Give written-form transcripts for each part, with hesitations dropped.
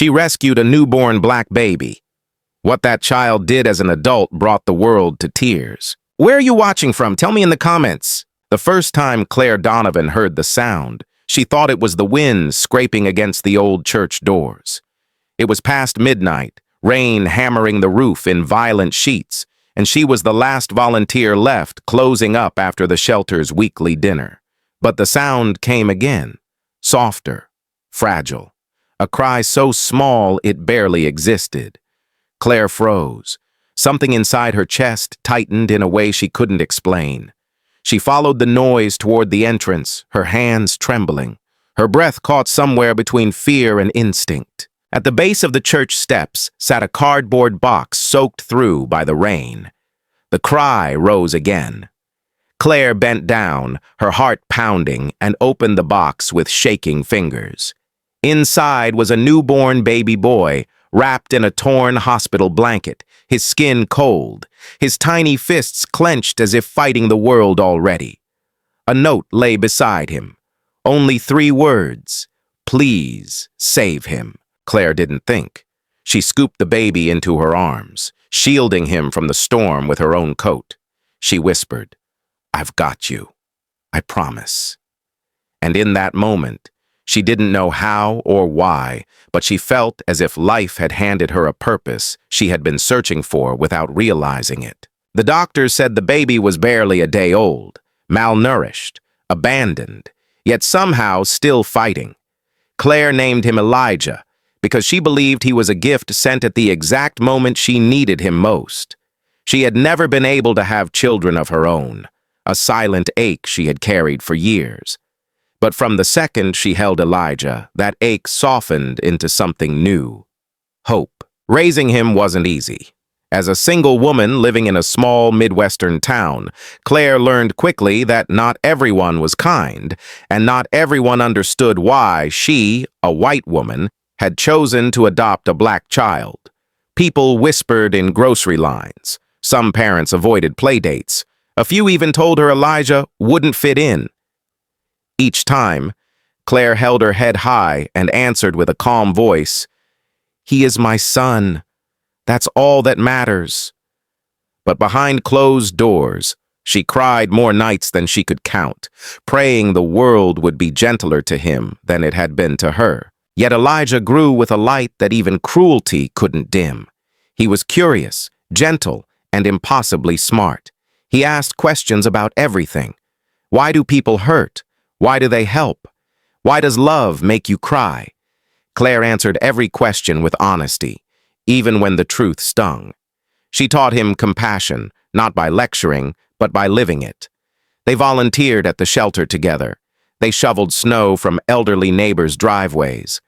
She rescued a newborn black baby. What that child did as an adult brought the world to tears. Where are you watching from? Tell me in the comments. The first time Claire Donovan heard the sound, she thought it was the wind scraping against the old church doors. It was past midnight, rain hammering the roof in violent sheets, and she was the last volunteer left, closing up after the shelter's weekly dinner. But the sound came again, softer, fragile, a cry so small it barely existed. Claire froze. Something inside her chest tightened in a way she couldn't explain. She followed the noise toward the entrance, her hands trembling. Her breath caught somewhere between fear and instinct. At the base of the church steps sat a cardboard box soaked through by the rain. The cry rose again. Claire bent down, her heart pounding, and opened the box with shaking fingers. Inside was a newborn baby boy, wrapped in a torn hospital blanket, his skin cold, his tiny fists clenched as if fighting the world already. A note lay beside him. Only 3 words. Please save him. Claire didn't think. She scooped the baby into her arms, shielding him from the storm with her own coat. She whispered, "I've got you. I promise." And in that moment, she didn't know how or why, but she felt as if life had handed her a purpose she had been searching for without realizing it. The doctors said the baby was barely a day old, malnourished, abandoned, yet somehow still fighting. Claire named him Elijah because she believed he was a gift sent at the exact moment she needed him most. She had never been able to have children of her own, a silent ache she had carried for years. But from the second she held Elijah, that ache softened into something new. Hope. Raising him wasn't easy. As a single woman living in a small Midwestern town, Claire learned quickly that not everyone was kind, and not everyone understood why she, a white woman, had chosen to adopt a black child. People whispered in grocery lines. Some parents avoided playdates. A few even told her Elijah wouldn't fit in. Each time, Claire held her head high and answered with a calm voice, "He is my son. That's all that matters." But behind closed doors, she cried more nights than she could count, praying the world would be gentler to him than it had been to her. Yet Elijah grew with a light that even cruelty couldn't dim. He was curious, gentle, and impossibly smart. He asked questions about everything. Why do people hurt? Why do they help? Why does love make you cry? Claire answered every question with honesty, even when the truth stung. She taught him compassion, not by lecturing, but by living it. They volunteered at the shelter together. They shoveled snow from elderly neighbors' driveways.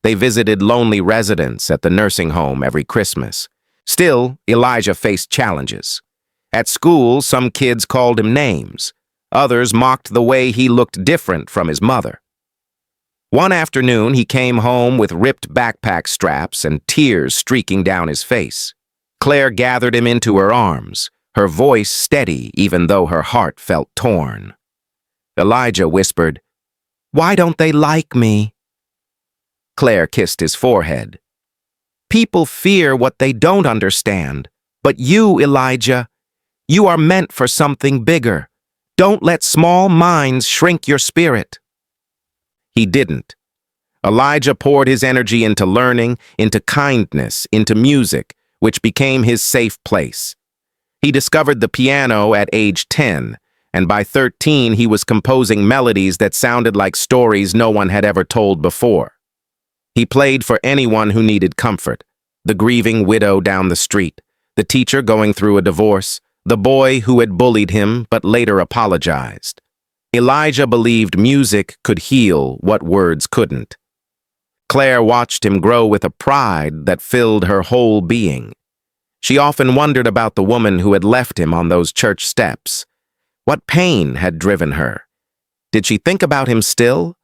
They visited lonely residents at the nursing home every Christmas. Still, Elijah faced challenges. At school, some kids called him names. Others mocked the way he looked different from his mother. One afternoon, he came home with ripped backpack straps and tears streaking down his face. Claire gathered him into her arms, her voice steady even though her heart felt torn. Elijah whispered, "Why don't they like me?" Claire kissed his forehead. "People fear what they don't understand. But you, Elijah, you are meant for something bigger. Don't let small minds shrink your spirit." He didn't. Elijah poured his energy into learning, into kindness, into music, which became his safe place. He discovered the piano at age 10, and by 13 he was composing melodies that sounded like stories no one had ever told before. He played for anyone who needed comfort, the grieving widow down the street, the teacher going through a divorce, the boy who had bullied him but later apologized. Elijah believed music could heal what words couldn't. Claire watched him grow with a pride that filled her whole being. She often wondered about the woman who had left him on those church steps. What pain had driven her? Did she think about him still?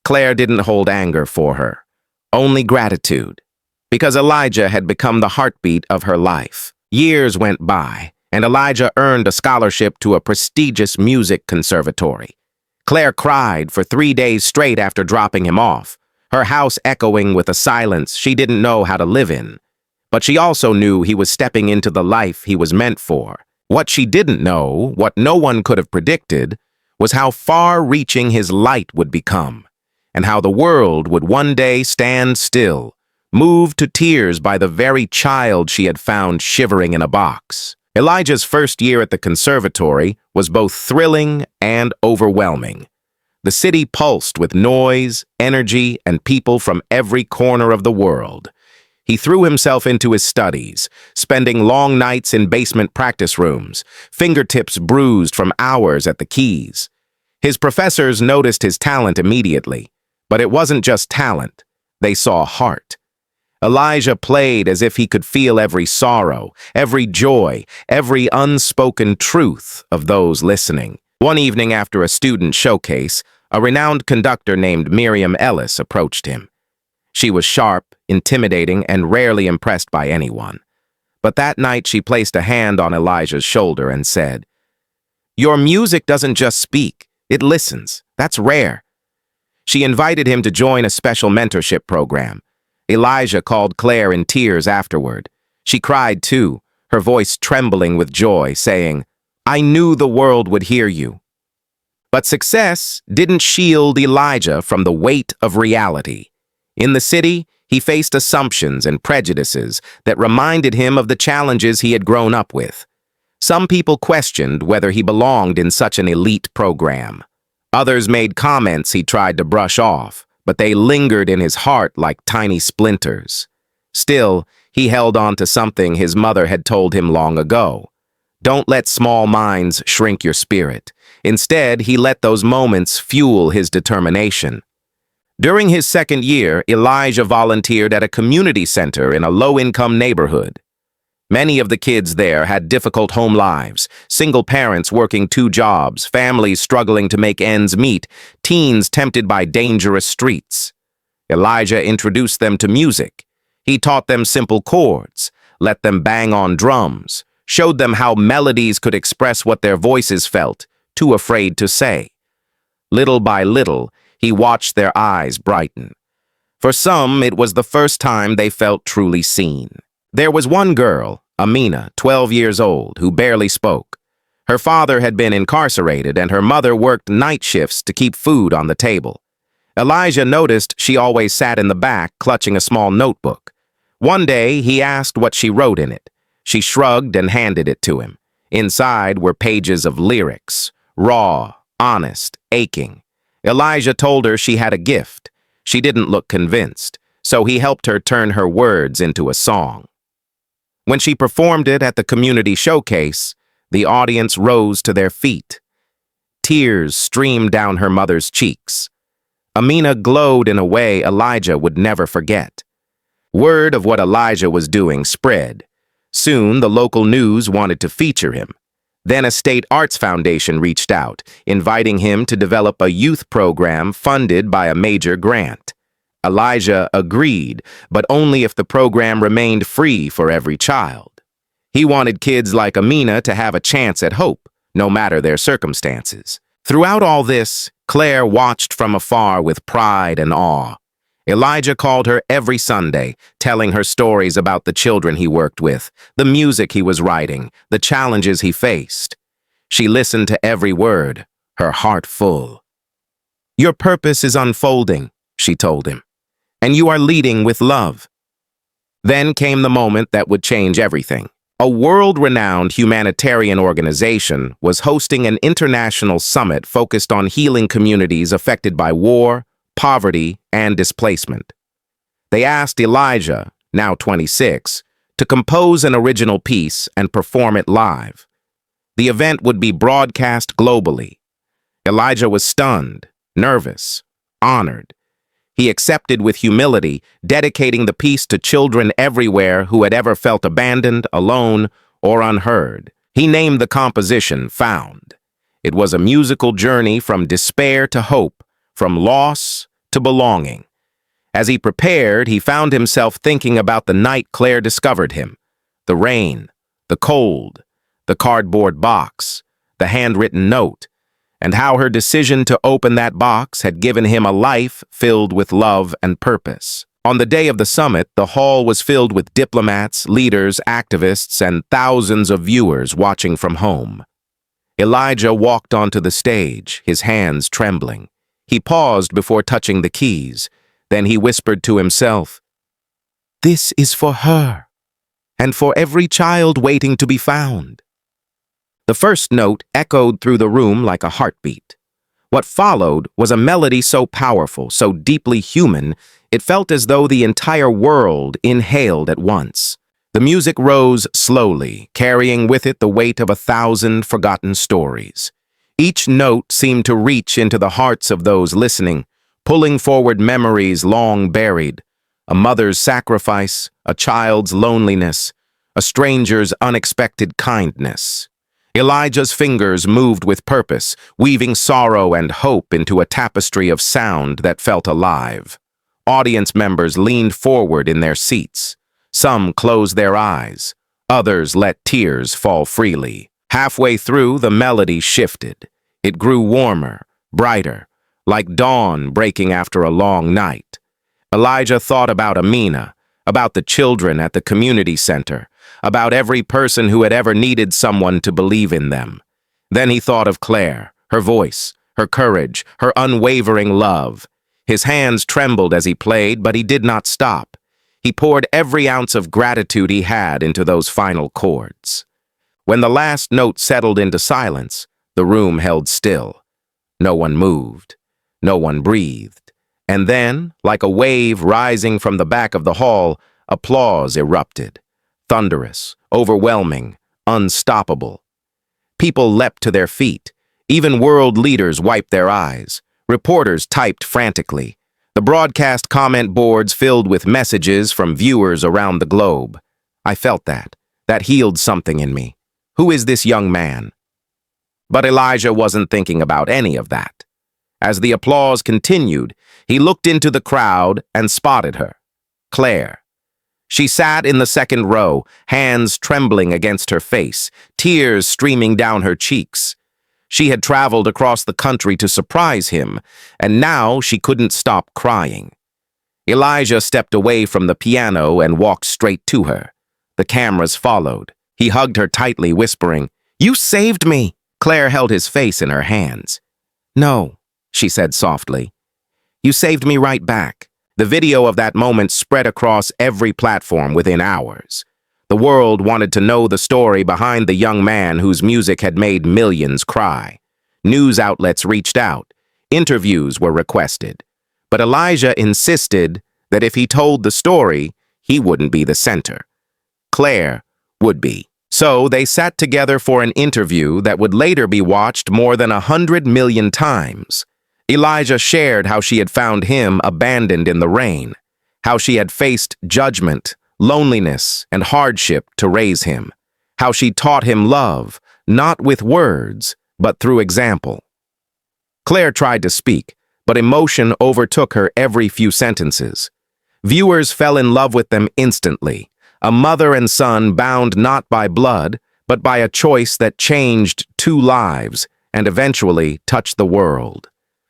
Claire didn't hold anger for her, only gratitude, because Elijah had become the heartbeat of her life. Years went by, and Elijah earned a scholarship to a prestigious music conservatory. Claire cried for 3 days straight after dropping him off. her house echoing with a silence she didn't know how to live in. But she also knew he was stepping into the life he was meant for. What she didn't know, what no one could have predicted, was how far-reaching his light would become, and how the world would one day stand still, moved to tears by the very child she had found shivering in a box. Elijah's first year at the conservatory was both thrilling and overwhelming. The city pulsed with noise, energy, and people from every corner of the world. He threw himself into his studies, spending long nights in basement practice rooms, fingertips bruised from hours at the keys. His professors noticed his talent immediately, but it wasn't just talent. They saw heart. Elijah played as if he could feel every sorrow, every joy, every unspoken truth of those listening. One evening after a student showcase, a renowned conductor named Miriam Ellis approached him. She was sharp, intimidating, and rarely impressed by anyone. But that night she placed a hand on Elijah's shoulder and said, "Your music doesn't just speak, it listens. That's rare." She invited him to join a special mentorship program. Elijah called Claire in tears afterward. She cried too, her voice trembling with joy, saying, "I knew the world would hear you." But success didn't shield Elijah from the weight of reality. In the city, he faced assumptions and prejudices that reminded him of the challenges he had grown up with. Some people questioned whether he belonged in such an elite program. Others made comments he tried to brush off, but they lingered in his heart like tiny splinters. Still, he held on to something his mother had told him long ago. Don't let small minds shrink your spirit. Instead, he let those moments fuel his determination. During his second year, Elijah volunteered at a community center in a low-income neighborhood. Many of the kids there had difficult home lives, single parents working 2 jobs, families struggling to make ends meet, teens tempted by dangerous streets. Elijah introduced them to music. He taught them simple chords, let them bang on drums, showed them how melodies could express what their voices felt, too afraid to say. Little by little, he watched their eyes brighten. For some, it was the first time they felt truly seen. There was one girl, Amina, 12 years old, who barely spoke. Her father had been incarcerated and her mother worked night shifts to keep food on the table. Elijah noticed she always sat in the back, clutching a small notebook. One day, he asked what she wrote in it. She shrugged and handed it to him. Inside were pages of lyrics, raw, honest, aching. Elijah told her she had a gift. She didn't look convinced, so he helped her turn her words into a song. When she performed it at the community showcase, the audience rose to their feet. Tears streamed down her mother's cheeks. Amina glowed in a way Elijah would never forget. Word of what Elijah was doing spread. Soon, the local news wanted to feature him. Then a state arts foundation reached out, inviting him to develop a youth program funded by a major grant. Elijah agreed, but only if the program remained free for every child. He wanted kids like Amina to have a chance at hope, no matter their circumstances. Throughout all this, Claire watched from afar with pride and awe. Elijah called her every Sunday, telling her stories about the children he worked with, the music he was writing, the challenges he faced. She listened to every word, her heart full. "Your purpose is unfolding," she told him, "and you are leading with love." Then came the moment that would change everything. A world-renowned humanitarian organization was hosting an international summit focused on healing communities affected by war, poverty, and displacement. They asked Elijah, now 26, to compose an original piece and perform it live. The event would be broadcast globally. Elijah was stunned, nervous, honored. He accepted with humility, dedicating the piece to children everywhere who had ever felt abandoned, alone, or unheard. He named the composition Found. It was a musical journey from despair to hope, from loss to belonging. As he prepared, he found himself thinking about the night Claire discovered him. The rain, the cold, the cardboard box, the handwritten note. and how her decision to open that box had given him a life filled with love and purpose. On the day of the summit, the hall was filled with diplomats, leaders, activists, and thousands of viewers watching from home. Elijah walked onto the stage, his hands trembling. He paused before touching the keys. Then he whispered to himself, "This is for her, and for every child waiting to be found." The first note echoed through the room like a heartbeat. What followed was a melody so powerful, so deeply human, it felt as though the entire world inhaled at once. The music rose slowly, carrying with it the weight of 1,000 forgotten stories. Each note seemed to reach into the hearts of those listening, pulling forward memories long buried. A mother's sacrifice, a child's loneliness, a stranger's unexpected kindness. Elijah's fingers moved with purpose, weaving sorrow and hope into a tapestry of sound that felt alive. Audience members leaned forward in their seats. Some closed their eyes. Others let tears fall freely. Halfway through, the melody shifted. It grew warmer, brighter, like dawn breaking after a long night. Elijah thought about Amina, about the children at the community center, about every person who had ever needed someone to believe in them. Then he thought of Claire, her voice, her courage, her unwavering love. His hands trembled as he played, but he did not stop. He poured every ounce of gratitude he had into those final chords. When the last note settled into silence, the room held still. No one moved. No one breathed. And then, like a wave rising from the back of the hall, applause erupted. Thunderous, overwhelming, unstoppable. People leapt to their feet. Even world leaders wiped their eyes. Reporters typed frantically. The broadcast comment boards filled with messages from viewers around the globe. I felt that. That healed something in me. Who is this young man? But Elijah wasn't thinking about any of that. As the applause continued, he looked into the crowd and spotted her. Claire. She sat in the second row, hands trembling against her face, tears streaming down her cheeks. She had traveled across the country to surprise him, and now she couldn't stop crying. Elijah stepped away from the piano and walked straight to her. The cameras followed. He hugged her tightly, whispering, "You saved me!" Claire held his face in her hands. "No," she said softly. "You saved me right back." The video of that moment spread across every platform within hours. The world wanted to know the story behind the young man whose music had made millions cry. News outlets reached out. Interviews were requested. But Elijah insisted that if he told the story, he wouldn't be the center. Claire would be. So they sat together for an interview that would later be watched more than 100 million times. Elijah shared how she had found him abandoned in the rain, how she had faced judgment, loneliness, and hardship to raise him, how she taught him love, not with words, but through example. Claire tried to speak, but emotion overtook her every few sentences. Viewers fell in love with them instantly, a mother and son bound not by blood, but by a choice that changed 2 lives and eventually touched the world.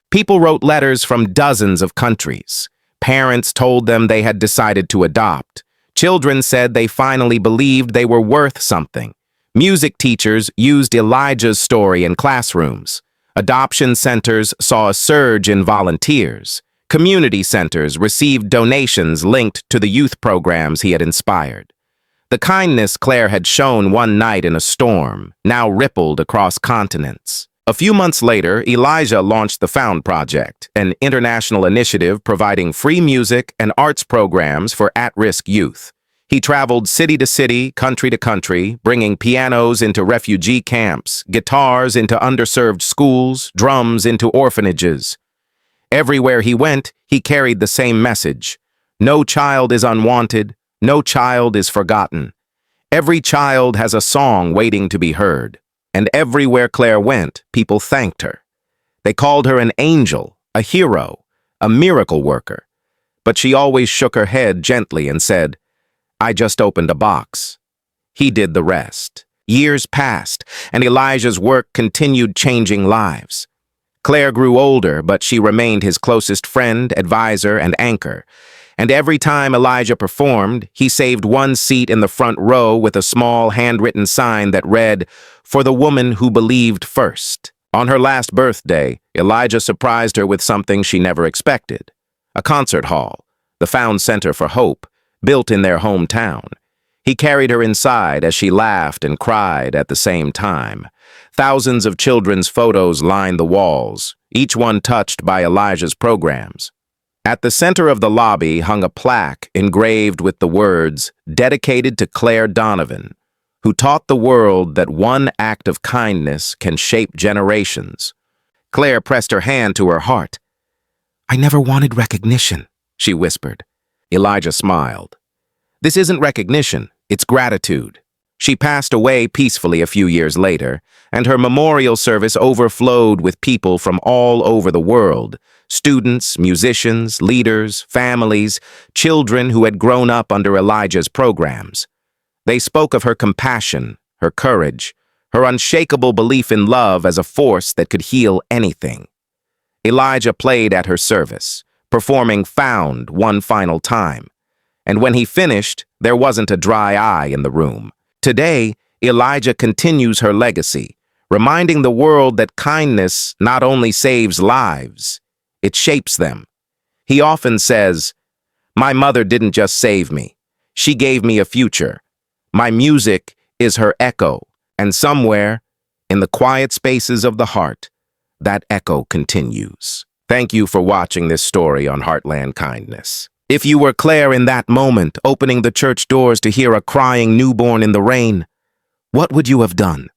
People wrote letters from dozens of countries. Parents told them they had decided to adopt. Children said they finally believed they were worth something. Music teachers used Elijah's story in classrooms. Adoption centers saw a surge in volunteers. Community centers received donations linked to the youth programs he had inspired. The kindness Claire had shown one night in a storm now rippled across continents. A few months later, Elijah launched the Found Project, an international initiative providing free music and arts programs for at-risk youth. He traveled city to city, country to country, bringing pianos into refugee camps, guitars into underserved schools, drums into orphanages. Everywhere he went, he carried the same message. No child is unwanted, no child is forgotten. Every child has a song waiting to be heard. And everywhere Claire went, people thanked her. They called her an angel, a hero, a miracle worker. But she always shook her head gently and said, "I just opened a box." He did the rest. Years passed, and Elijah's work continued changing lives. Claire grew older, but she remained his closest friend, advisor, and anchor. And every time Elijah performed, he saved one seat in the front row with a small handwritten sign that read, "For the woman who believed first." On her last birthday, Elijah surprised her with something she never expected. A concert hall, the Found Center for Hope, built in their hometown. He carried her inside as she laughed and cried at the same time. Thousands of children's photos lined the walls, each one touched by Elijah's programs. At the center of the lobby hung a plaque engraved with the words, "Dedicated to Claire Donovan, who taught the world that one act of kindness can shape generations." Claire pressed her hand to her heart. "I never wanted recognition," she whispered. Elijah smiled. "This isn't recognition, it's gratitude." She passed away peacefully a few years later, and her memorial service overflowed with people from all over the world, students, musicians, leaders, families, children who had grown up under Elijah's programs. They spoke of her compassion, her courage, her unshakable belief in love as a force that could heal anything. Elijah played at her service, performing Found one final time. And when he finished, there wasn't a dry eye in the room. Today, Elijah continues her legacy, reminding the world that kindness not only saves lives, it shapes them. He often says, "My mother didn't just save me. She gave me a future. My music is her echo, and somewhere, in the quiet spaces of the heart, that echo continues." Thank you for watching this story on Heartland Kindness. If you were Claire in that moment, opening the church doors to hear a crying newborn in the rain, what would you have done?